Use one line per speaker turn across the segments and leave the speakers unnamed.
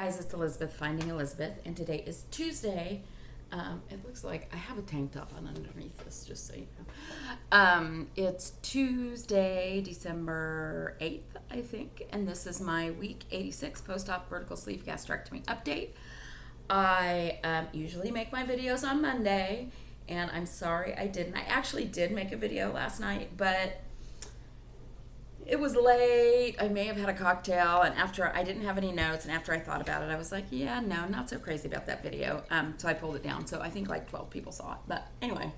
Guys, it's Elizabeth, Finding Elizabeth, and today is Tuesday. It looks like I have a tank top on underneath this, just so you know. It's Tuesday, December 8th, I think, and this is my week 86 post-op vertical sleeve gastrectomy update. I usually make my videos on Monday, and I'm sorry I didn't. I actually did make a video last night, but it was late. I may have had a cocktail, and after I didn't have any notes, and after I thought about it, I was like, yeah, no, not so crazy about that video. So I pulled it down. So I think like 12 people saw it. But anyway,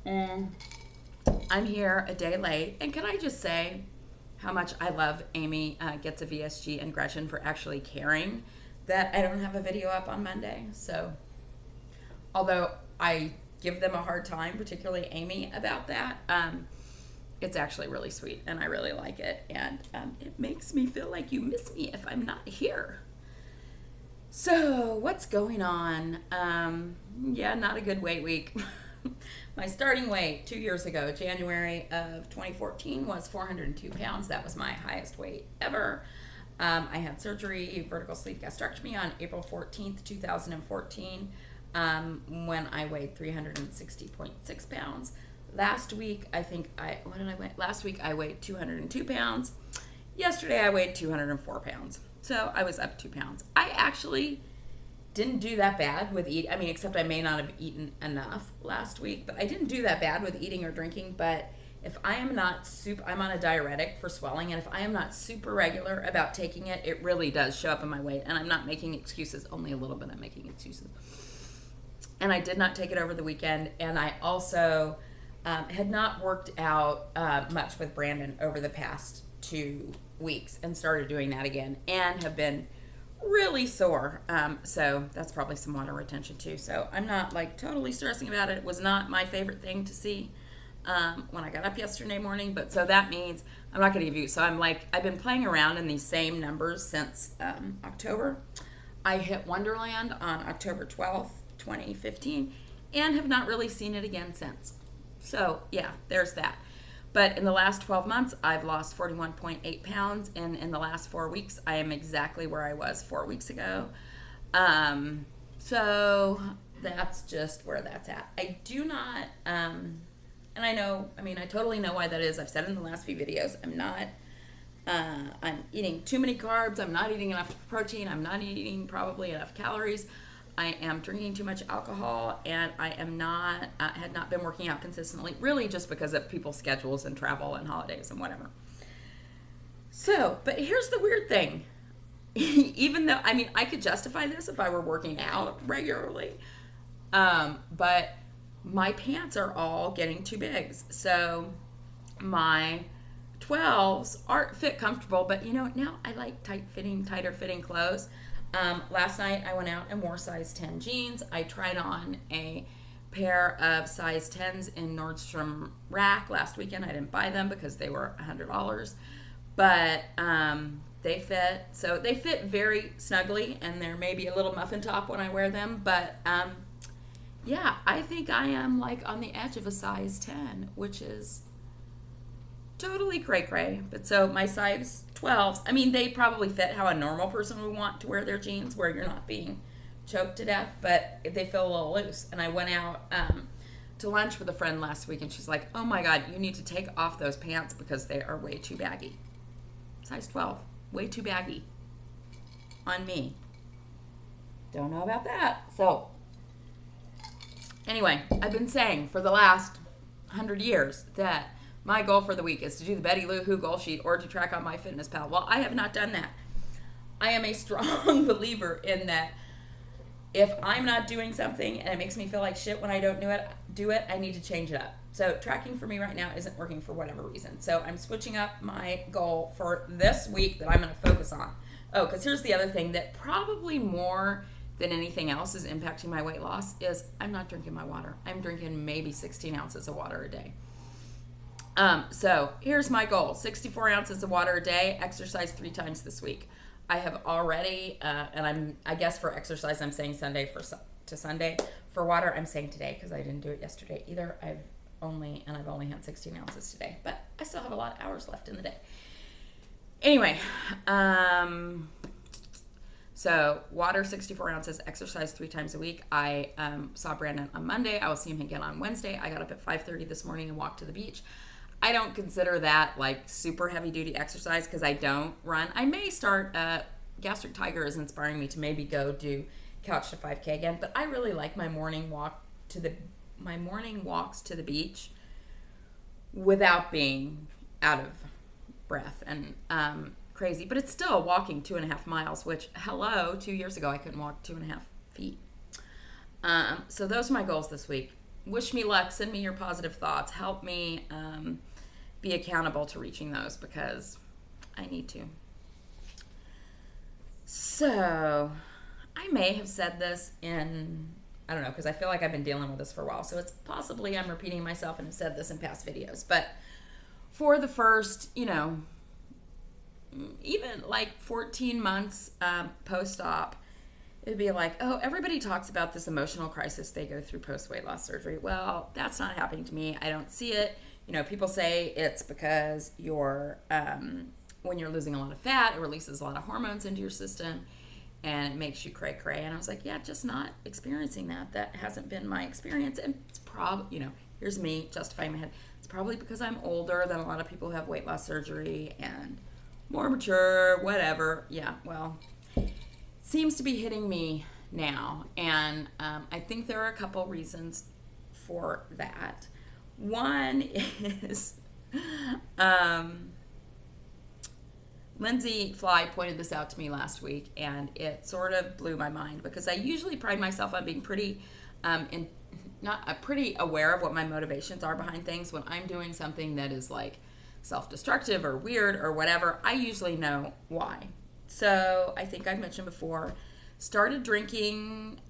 I'm here a day late, and can I just say how much I love Amy Gets a VSG and Gretchen for actually caring that I don't have a video up on Monday. So although I give them a hard time, particularly Amy, about that, it's actually really sweet, and I really like it, and it makes me feel like you miss me if I'm not here. So what's going on? Yeah, not a good weight week. My starting weight 2 years ago, January of 2014, was 402 pounds. That was my highest weight ever. I had surgery, vertical sleeve gastrectomy, on April 14th, 2014, when I weighed 360.6 pounds. Last week, Last week I weighed 202 pounds. Yesterday I weighed 204 pounds. So I was up 2 pounds. I actually didn't do that bad with eating. I mean, except I may not have eaten enough last week, but I didn't do that bad with eating or drinking. But if I am not I'm on a diuretic for swelling, and if I am not super regular about taking it, it really does show up in my weight. And I'm not making excuses, only a little bit I'm making excuses. And I did not take it over the weekend, and I also had not worked out much with Brandon over the past 2 weeks, and started doing that again, and have been really sore. So that's probably some water retention too. So I'm not like totally stressing about it. It was not my favorite thing to see when I got up yesterday morning. But so that means I'm not going to give you. So I've been playing around in these same numbers since October. I hit Wonderland on October 12th, 2015, and have not really seen it again since. So yeah, there's that. But in the last 12 months, I've lost 41.8 pounds, and in the last 4 weeks, I am exactly where I was 4 weeks ago. So that's just where that's at. I do not, and I totally know why that is. I've said it in the last few videos. I'm eating too many carbs. I'm not eating enough protein. I'm not eating probably enough calories. I am drinking too much alcohol, and I am not, had not been working out consistently, really just because of people's schedules and travel and holidays and whatever. So, but here's the weird thing. Even though, I could justify this if I were working out regularly, but my pants are all getting too big. So my 12s aren't fit comfortable, but now I like tighter fitting clothes. Last night I went out and wore size 10 jeans. I tried on a pair of size 10s in Nordstrom Rack last weekend. I didn't buy them because they were $100, but they fit. So they fit very snugly, and they're maybe a little muffin top when I wear them. But yeah, I think I am like on the edge of a size 10, which is totally cray-cray. But so my size 12s, they probably fit how a normal person would want to wear their jeans, where you're not being choked to death, but they feel a little loose. And I went out to lunch with a friend last week, and she's like, oh my God, you need to take off those pants because they are way too baggy. Size 12, way too baggy on me. Don't know about that. So anyway, I've been saying for the last 100 years that my goal for the week is to do the Betty Lou Who goal sheet or to track on MyFitnessPal. Well, I have not done that. I am a strong believer in that if I'm not doing something and it makes me feel like shit when I don't do it, I need to change it up. So tracking for me right now isn't working for whatever reason. So I'm switching up my goal for this week that I'm going to focus on. Oh, because here's the other thing that probably more than anything else is impacting my weight loss is I'm not drinking my water. I'm drinking maybe 16 ounces of water a day. So here's my goal: 64 ounces of water a day, exercise 3 times this week. I have already, and I guess for exercise, I'm saying Sunday to Sunday. For water, I'm saying today because I didn't do it yesterday either. I've only had 16 ounces today, but I still have a lot of hours left in the day. Anyway, So water 64 ounces, exercise 3 times a week. I saw Brandon on Monday. I will see him again on Wednesday. I got up at 5:30 this morning and walked to the beach. I don't consider that like super heavy duty exercise because I don't run. I may start, Gastric Tiger is inspiring me to maybe go do Couch to 5K again, but I really like my morning walks to the beach without being out of breath and crazy. But it's still walking 2.5 miles, which, hello, 2 years ago I couldn't walk 2.5 feet. So those are my goals this week. Wish me luck. Send me your positive thoughts. Help me be accountable to reaching those because I need to. So I may have said this in, I don't know, because I feel like I've been dealing with this for a while. So it's possibly I'm repeating myself and have said this in past videos. But for the first, even like 14 months post-op, it'd be like, oh, everybody talks about this emotional crisis they go through post-weight loss surgery. Well, that's not happening to me. I don't see it. People say it's because when you're losing a lot of fat, it releases a lot of hormones into your system and it makes you cray cray. And I was like, yeah, just not experiencing that. That hasn't been my experience. And it's probably, here's me justifying my head. It's probably because I'm older than a lot of people who have weight loss surgery and more mature, whatever. Yeah, well, it seems to be hitting me now. And I think there are a couple reasons for that. One is Lindsay Fly pointed this out to me last week, and it sort of blew my mind because I usually pride myself on being pretty pretty aware of what my motivations are behind things. When I'm doing something that is like self-destructive or weird or whatever, I usually know why. So I think I've mentioned before, started drinking,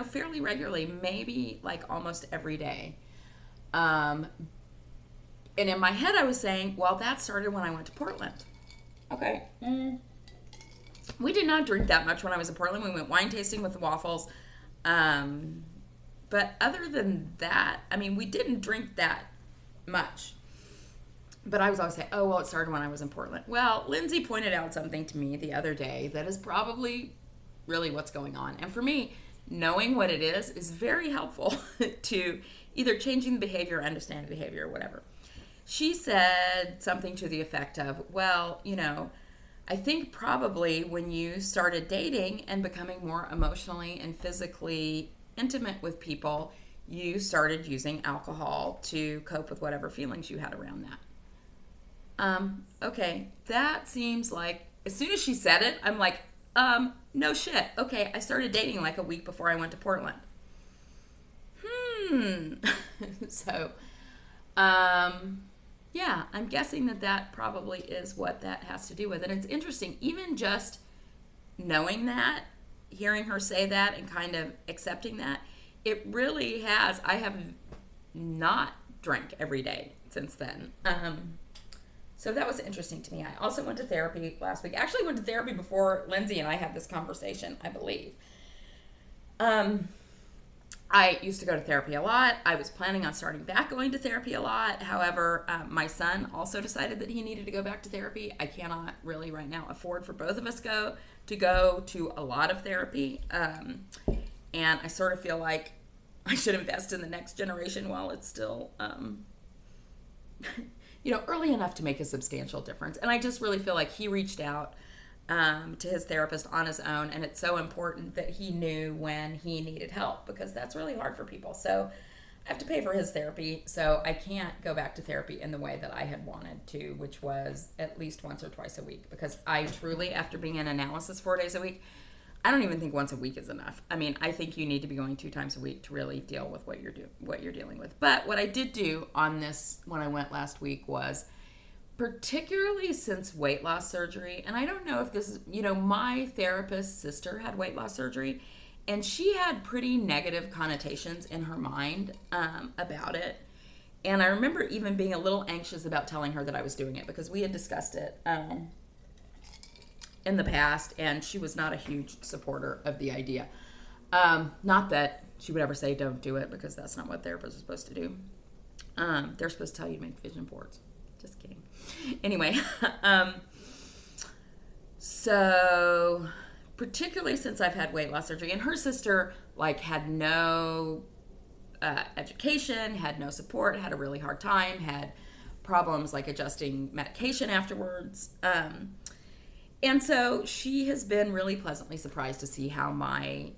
fairly regularly, maybe like almost every day. And in my head, I was saying, well, that started when I went to Portland. Okay. We did not drink that much when I was in Portland. We went wine tasting with the Waffles. But other than that, we didn't drink that much. But I was always saying, oh, well, it started when I was in Portland. Well, Lindsay pointed out something to me the other day that is probably really what's going on. And for me, knowing what it is very helpful to either changing the behavior, understanding the behavior, or whatever. She said something to the effect of, well, I think probably when you started dating and becoming more emotionally and physically intimate with people, you started using alcohol to cope with whatever feelings you had around that. Okay, that seems like, as soon as she said it, I'm like, no shit. Okay, I started dating like a week before I went to Portland. So, yeah, I'm guessing that probably is what that has to do with. And it's interesting, even just knowing that, hearing her say that and kind of accepting that, it really has. I have not drank every day since then. So that was interesting to me. I also went to therapy last week. Actually went to therapy before Lindsay and I had this conversation, I believe. I used to go to therapy a lot. I was planning on starting back going to therapy a lot. However, my son also decided that he needed to go back to therapy. I cannot really right now afford for both of us to go to a lot of therapy. And I sort of feel like I should invest in the next generation while it's still, early enough to make a substantial difference. And I just really feel like he reached out to his therapist on his own, and it's so important that he knew when he needed help because that's really hard for people. So I have to pay for his therapy, so I can't go back to therapy in the way that I had wanted to, which was at least once or twice a week, because I truly, after being in analysis 4 days a week, I don't even think once a week is enough. I think you need to be going 2 times a week to really deal with what you're dealing with. But what I did do on this when I went last week was, particularly since weight loss surgery, and I don't know if this is, my therapist's sister had weight loss surgery, and she had pretty negative connotations in her mind about it. And I remember even being a little anxious about telling her that I was doing it because we had discussed it in the past, and she was not a huge supporter of the idea. Not that she would ever say don't do it, because that's not what therapists are supposed to do. They're supposed to tell you to make vision boards. Just kidding. Anyway, so particularly since I've had weight loss surgery. And her sister, like, had no education, had no support, had a really hard time, had problems like adjusting medication afterwards. And so she has been really pleasantly surprised to see how my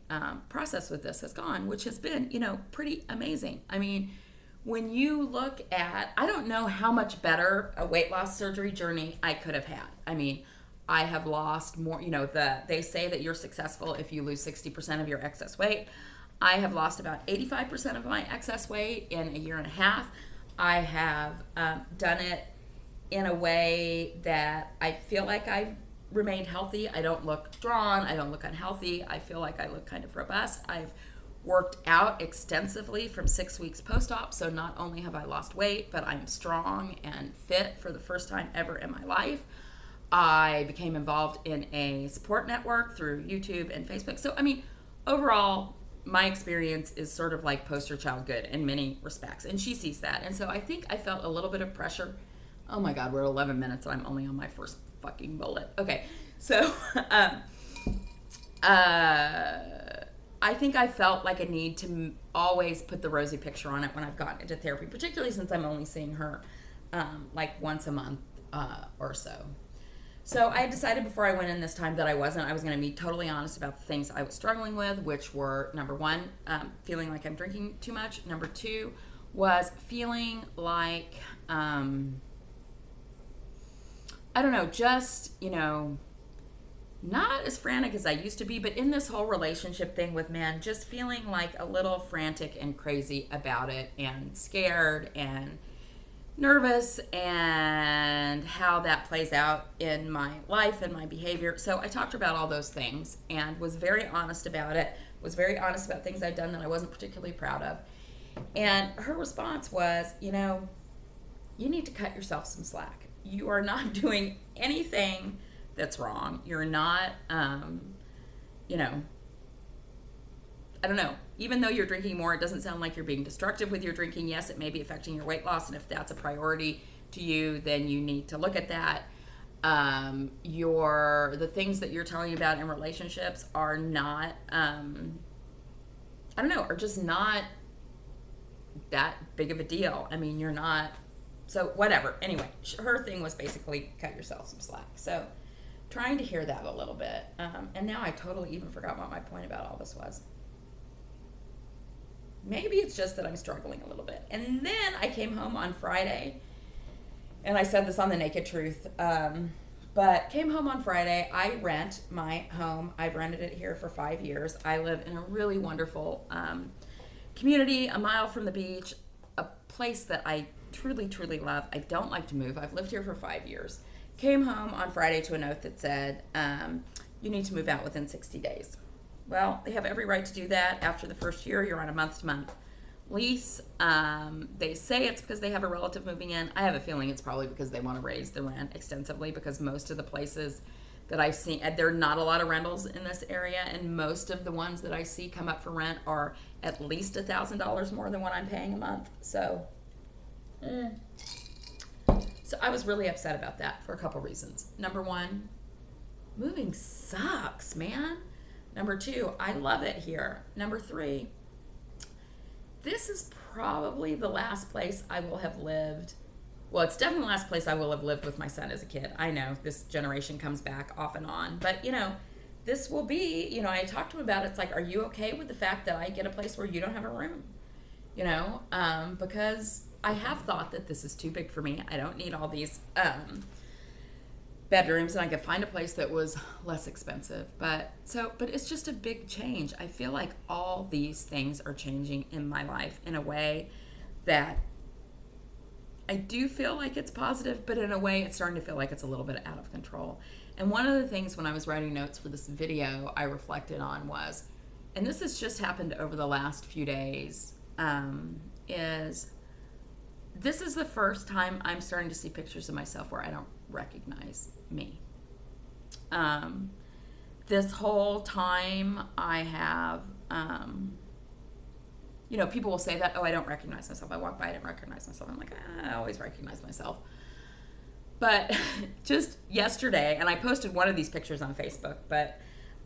process with this has gone, which has been, pretty amazing. I mean, when you look at, I don't know how much better a weight loss surgery journey I could have had. I mean, I have lost more, they say that you're successful if you lose 60% of your excess weight. I have lost about 85% of my excess weight in a year and a half. I have done it in a way that I feel like I've remained healthy. I don't look drawn. I don't look unhealthy. I feel like I look kind of robust. I've worked out extensively from 6 weeks post-op, so not only have I lost weight, but I'm strong and fit for the first time ever in my life. I became involved in a support network through YouTube and Facebook. So, I mean, overall, my experience is sort of like poster child good in many respects, and she sees that. And so I think I felt a little bit of pressure. Oh my God, we're 11 minutes and I'm only on my first fucking bullet. Okay, so I think I felt like a need to always put the rosy picture on it when I've gotten into therapy, particularly since I'm only seeing her like once a month or so. So I decided before I went in this time that I was going to be totally honest about the things I was struggling with, which were, number one, feeling like I'm drinking too much. Number two was feeling like, I don't know, just, not as frantic as I used to be, but in this whole relationship thing with men, just feeling like a little frantic and crazy about it and scared and nervous and how that plays out in my life and my behavior. So I talked about all those things and was very honest about it, was very honest about things I'd done that I wasn't particularly proud of. And her response was, you need to cut yourself some slack. You are not doing anything that's wrong. You're not, I don't know. Even though you're drinking more, it doesn't sound like you're being destructive with your drinking. Yes, it may be affecting your weight loss, and if that's a priority to you, then you need to look at that. The things that you're telling about in relationships are not, are just not that big of a deal. I mean, you're not, so whatever. Anyway, her thing was basically cut yourself some slack. So trying to hear that a little bit. And now I totally even forgot what my point about all this was. Maybe it's just that I'm struggling a little bit. And then I came home on Friday, and I said this on The Naked Truth, but came home on Friday. I rent my home. I've rented it here for 5 years. I live in a really wonderful community, a mile from the beach, a place that I truly, truly love. I don't like to move. I've lived here for 5 years. Came home on Friday to a note that said, you need to move out within 60 days. Well, they have every right to do that. After the first year, you're on a month-to-month lease. They say it's because they have a relative moving in. I have a feeling it's probably because they want to raise the rent extensively, because most of the places that I've seen, there are not a lot of rentals in this area, and most of the ones that I see come up for rent are at least $1,000 more than what I'm paying a month. So I was really upset about that for a couple reasons. Number one, moving sucks, man. Number two, I love it here. Number three, this is probably the last place I will have lived. Well, it's definitely the last place I will have lived with my son as a kid. I know this generation comes back off and on, but this will be, I talked to him about it. It's like, are you okay with the fact that I get a place where you don't have a room? Because I have thought that this is too big for me. I don't need all these bedrooms, and I could find a place that was less expensive. But it's just a big change. I feel like all these things are changing in my life in a way that I do feel like it's positive, but in a way it's starting to feel like it's a little bit out of control. And one of the things when I was writing notes for this video I reflected on was, and this has just happened over the last few days, is this is the first time I'm starting to see pictures of myself where I don't recognize me. This whole time I have, people will say that, oh, I don't recognize myself. I walk by, I don't recognize myself. I'm like, I always recognize myself. But just yesterday, and I posted one of these pictures on Facebook, but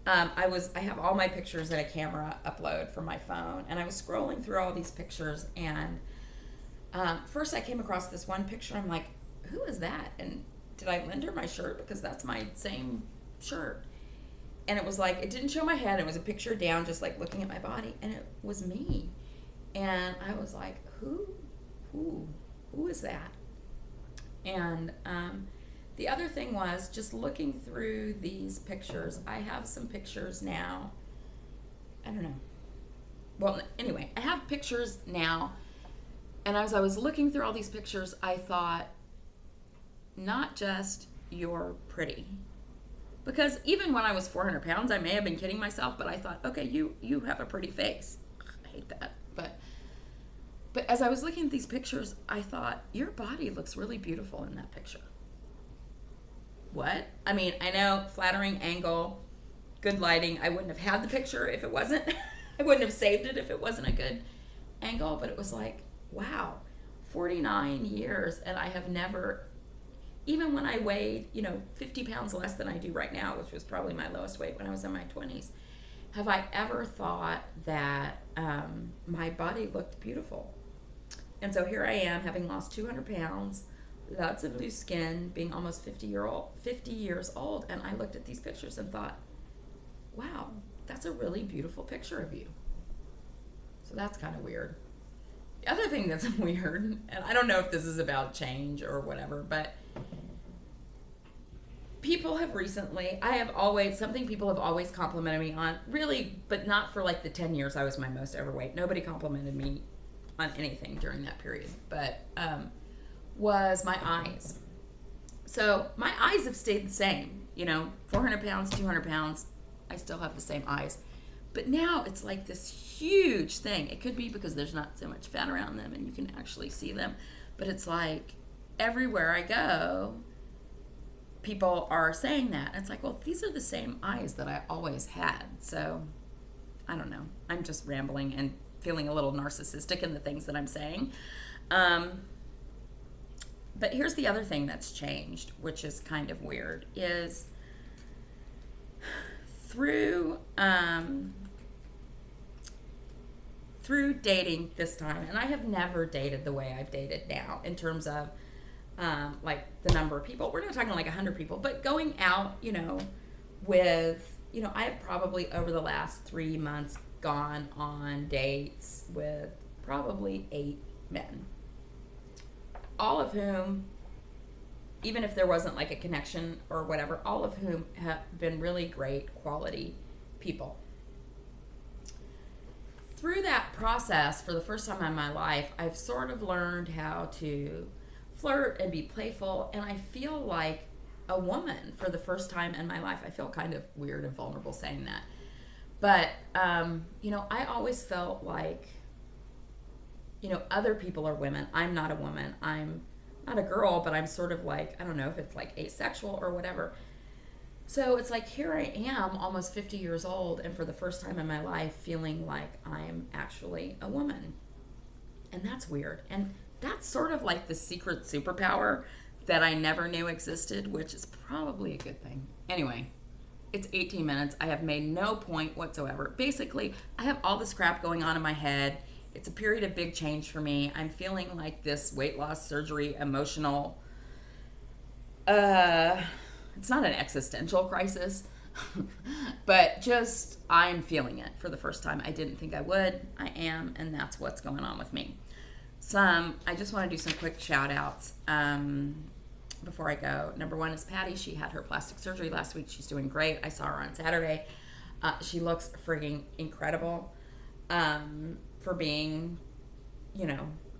I have all my pictures in a camera upload from my phone, and I was scrolling through all these pictures, and first I came across this one picture. I'm like, who is that? And did I lend her my shirt? Because that's my same shirt. And it was like, it didn't show my head. It was a picture down, just like looking at my body, and it was me. And I was like, who is that? And the other thing was just looking through these pictures. I have some pictures now. I don't know. Well, anyway, I have pictures now. And as I was looking through all these pictures, I thought, not just you're pretty. Because even when I was 400 pounds, I may have been kidding myself, but I thought, okay, you have a pretty face. I hate that. But as I was looking at these pictures, I thought, your body looks really beautiful in that picture. What? I mean, I know, flattering angle, good lighting. I wouldn't have had the picture if it wasn't. I wouldn't have saved it if it wasn't a good angle. But it was like, wow, 49 years, and I have never, even when I weighed, 50 pounds less than I do right now, which was probably my lowest weight when I was in my 20s, have I ever thought that my body looked beautiful. And so here I am, having lost 200 pounds, lots of loose skin, being almost 50 years old, and I looked at these pictures and thought, wow, that's a really beautiful picture of you. So that's kind of weird. The other thing that's weird, and I don't know if this is about change or whatever, but people have recently, something people have always complimented me on, really, but not for like the 10 years I was my most overweight. Nobody complimented me on anything during that period, but was my eyes. So my eyes have stayed the same, 400 pounds, 200 pounds, I still have the same eyes. But now it's like this huge thing. It could be because there's not so much fat around them and you can actually see them. But it's like everywhere I go, people are saying that. And it's like, well, these are the same eyes that I always had. So I don't know. I'm just rambling and feeling a little narcissistic in the things that I'm saying. But here's the other thing that's changed, which is kind of weird, is through dating this time, and I have never dated the way I've dated now in terms of like the number of people. We're not talking like 100 people, but going out, with, I have probably over the last 3 months gone on dates with probably 8 men. All of whom, even if there wasn't like a connection or whatever, all of whom have been really great quality people. Through that process, for the first time in my life, I've sort of learned how to flirt and be playful, and I feel like a woman for the first time in my life. I feel kind of weird and vulnerable saying that. But, I always felt like, other people are women. I'm not a woman. I'm not a girl, but I'm sort of like, I don't know if it's like asexual or whatever. So it's like, here I am, almost 50 years old, and for the first time in my life, feeling like I'm actually a woman. And that's weird. And that's sort of like the secret superpower that I never knew existed, which is probably a good thing. Anyway, it's 18 minutes. I have made no point whatsoever. Basically, I have all this crap going on in my head. It's a period of big change for me. I'm feeling like this weight loss surgery emotional, it's not an existential crisis, but just I'm feeling it for the first time. I didn't think I would. I am, and that's what's going on with me. I just want to do some quick shout outs before I go. Number one is Patty. She had her plastic surgery last week. She's doing great. I saw her on Saturday. She looks frigging incredible for being,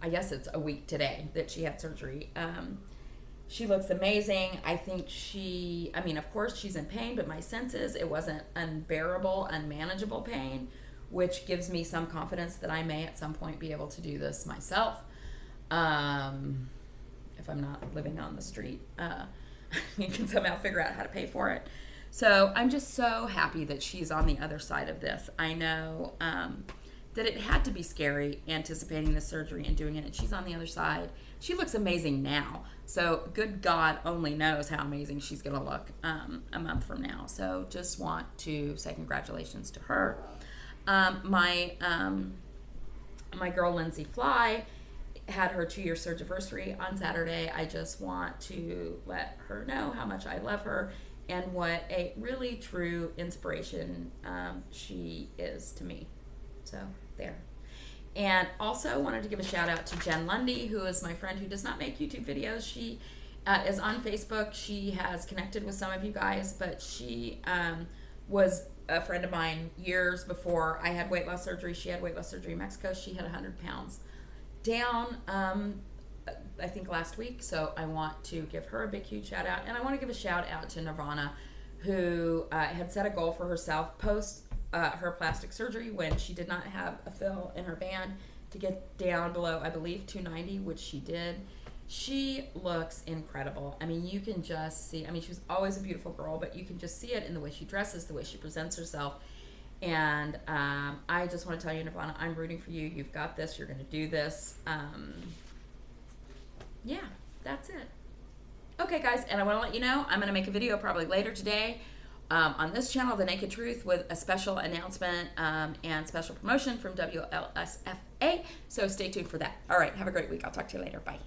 I guess it's a week today that she had surgery. She looks amazing. I think of course she's in pain, but my sense is it wasn't unbearable, unmanageable pain, which gives me some confidence that I may at some point be able to do this myself. If I'm not living on the street, you can somehow figure out how to pay for it. So I'm just so happy that she's on the other side of this. I know that it had to be scary anticipating the surgery and doing it. And she's on the other side. She looks amazing now. So good God only knows how amazing she's going to look a month from now. So just want to say congratulations to her. My girl Lindsay Fly had her 2-year surgiversary on Saturday. I just want to let her know how much I love her and what a really true inspiration she is to me. So there. And also wanted to give a shout out to Jen Lundy, who is my friend who does not make YouTube videos. She is on Facebook. She has connected with some of you guys, but she was a friend of mine years before I had weight loss surgery. She had weight loss surgery in Mexico. She had 100 pounds down, I think last week. So I want to give her a big, huge shout out. And I want to give a shout out to Nirvana, who had set a goal for herself post her plastic surgery when she did not have a fill in her band to get down below, I believe, 290, which she did. She looks incredible. I mean, you can just see, I mean, she was always a beautiful girl, but you can just see it in the way she dresses, the way she presents herself. And I just want to tell you, Nirvana, I'm rooting for you. You've got this. You're going to do this. Yeah, that's it. Okay, guys, and I want to let you know, I'm going to make a video probably later today on this channel, The Naked Truth, with a special announcement and special promotion from WLSFA. So stay tuned for that. All right, have a great week. I'll talk to you later. Bye.